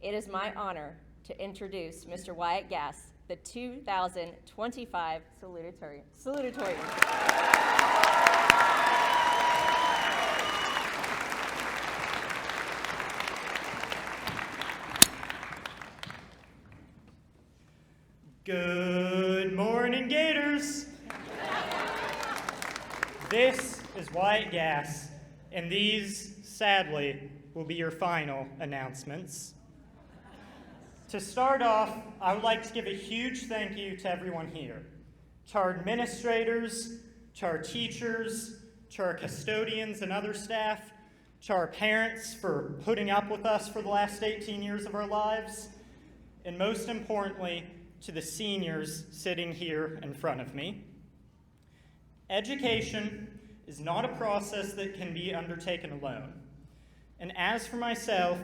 It is my honor to introduce Mr. Wyatt Gass, the 2025 Salutatorian. Good morning, Gators! This is Wyatt Gass, and these, sadly, will be your final announcements. To start off, I would like to give a huge thank you to everyone here, to our administrators, to our teachers, to our custodians and other staff, to our parents for putting up with us for the last 18 years of our lives, and most importantly, to the seniors sitting here in front of me. Education is not a process that can be undertaken alone. And as for myself,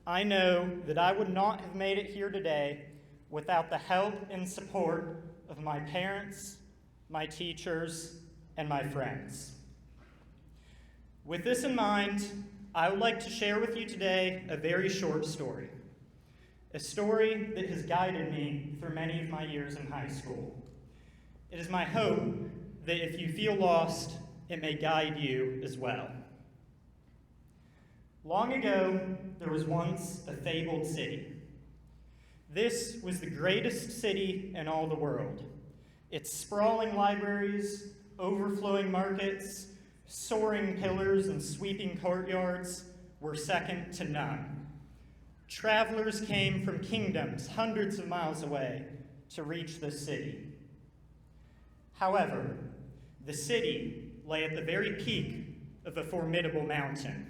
I know that I would not have made it here today without the help and support of my parents, my teachers, and my friends. With this in mind, I would like to share with you today a very short story. A story that has guided me through many of my years in high school. It is my hope that if you feel lost, it may guide you as well. Long ago, there was once a fabled city. This was the greatest city in all the world. Its sprawling libraries, overflowing markets, soaring pillars, and sweeping courtyards were second to none. Travelers came from kingdoms hundreds of miles away to reach the city. However, the city lay at the very peak of a formidable mountain.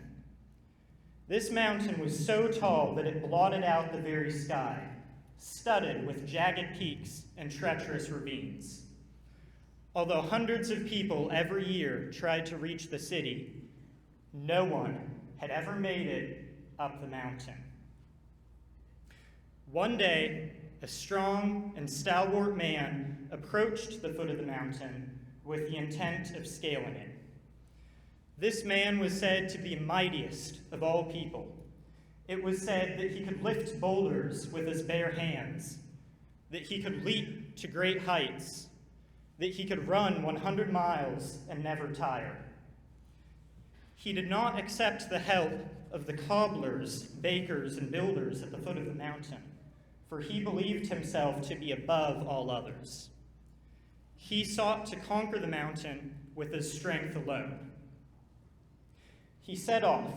This mountain was so tall that it blotted out the very sky, studded with jagged peaks and treacherous ravines. Although hundreds of people every year tried to reach the city, no one had ever made it up the mountain. One day, a strong and stalwart man approached the foot of the mountain with the intent of scaling it. This man was said to be mightiest of all people. It was said that he could lift boulders with his bare hands, that he could leap to great heights, that he could run 100 miles and never tire. He did not accept the help of the cobblers, bakers, and builders at the foot of the mountain, for he believed himself to be above all others. He sought to conquer the mountain with his strength alone. He set off,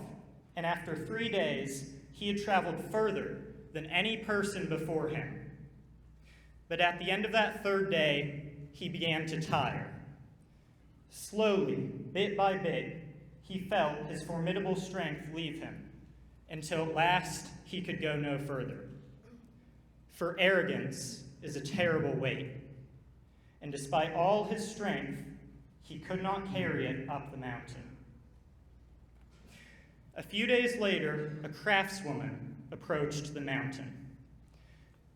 and after 3 days, he had traveled further than any person before him. But at the end of that 3rd day, he began to tire. Slowly, bit by bit, he felt his formidable strength leave him, until at last he could go no further. For arrogance is a terrible weight, and despite all his strength, he could not carry it up the mountain. A few days later, a craftswoman approached the mountain.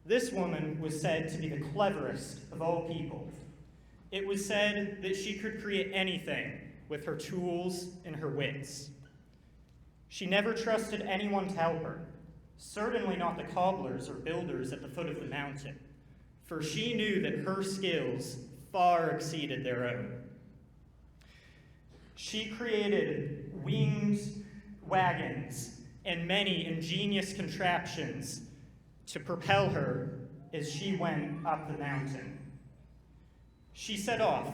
This woman was said to be the cleverest of all people. It was said that she could create anything with her tools and her wits. She never trusted anyone to help her, certainly not the cobblers or builders at the foot of the mountain, for she knew that her skills far exceeded their own. She created winged wagons and many ingenious contraptions to propel her as she went up the mountain. She set off,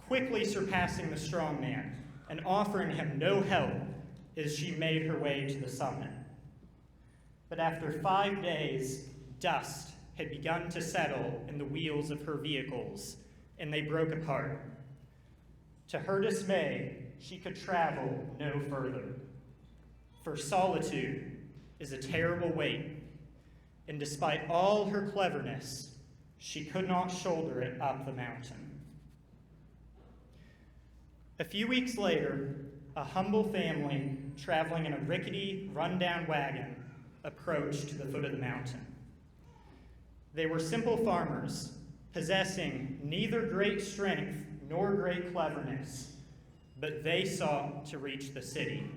quickly surpassing the strong man and offering him no help as she made her way to the summit. But after 5 days, dust had begun to settle in the wheels of her vehicles, and they broke apart. To her dismay, she could travel no further. For solitude is a terrible weight, and despite all her cleverness, she could not shoulder it up the mountain. A few weeks later, a humble family traveling in a rickety, run-down wagon approached the foot of the mountain. They were simple farmers, possessing neither great strength nor great cleverness, but they sought to reach the city.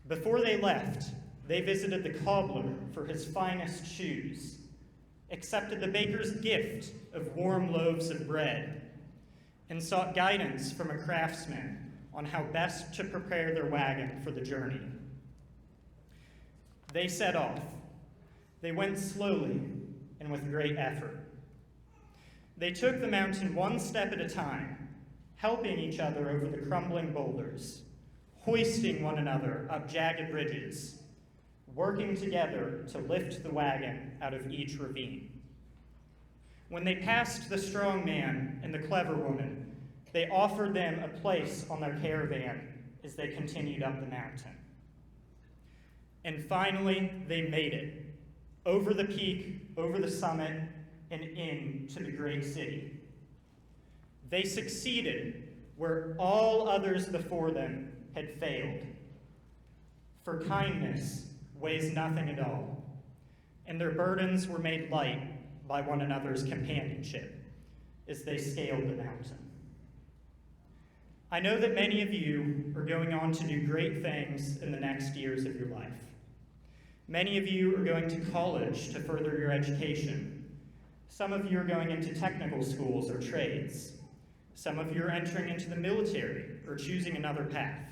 Before they left, They visited the cobbler for his finest shoes, accepted the baker's gift of warm loaves of bread, and sought guidance from a craftsman on how best to prepare their wagon for the journey. They set off. They went slowly and with great effort. They took the mountain one step at a time, helping each other over the crumbling boulders, hoisting one another up jagged ridges, working together to lift the wagon out of each ravine. When they passed the strong man and the clever woman, they offered them a place on their caravan as they continued up the mountain. And finally, they made it, over the peak, over the summit, and into the great city. They succeeded where all others before them had failed. For kindness weighs nothing at all, and their burdens were made light by one another's companionship as they scaled the mountain. I know that many of you are going on to do great things in the next years of your life. Many of you are going to college to further your education. Some of you are going into technical schools or trades. Some of you are entering into the military or choosing another path.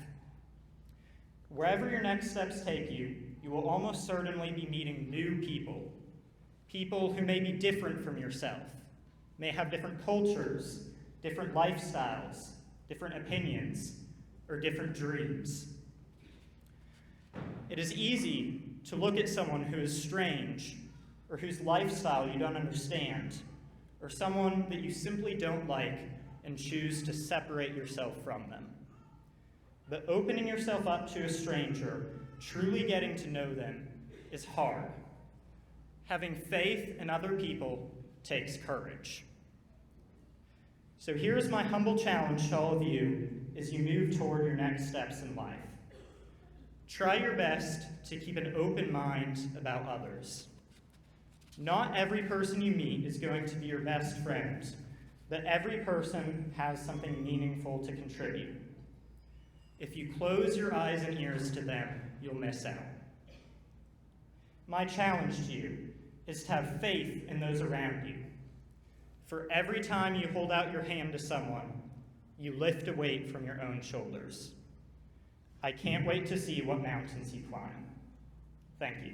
Wherever your next steps take you, you will almost certainly be meeting new people. People who may be different from yourself, may have different cultures, different lifestyles, different opinions, or different dreams. It is easy to look at someone who is strange, or whose lifestyle you don't understand, or someone that you simply don't like and choose to separate yourself from them. But opening yourself up to a stranger, truly getting to know them, is hard. Having faith in other people takes courage. So here's my humble challenge to all of you as you move toward your next steps in life. Try your best to keep an open mind about others. Not every person you meet is going to be your best friend, but every person has something meaningful to contribute. If you close your eyes and ears to them, you'll miss out. My challenge to you is to have faith in those around you. For every time you hold out your hand to someone, you lift a weight from your own shoulders. I can't wait to see what mountains you climb. Thank you.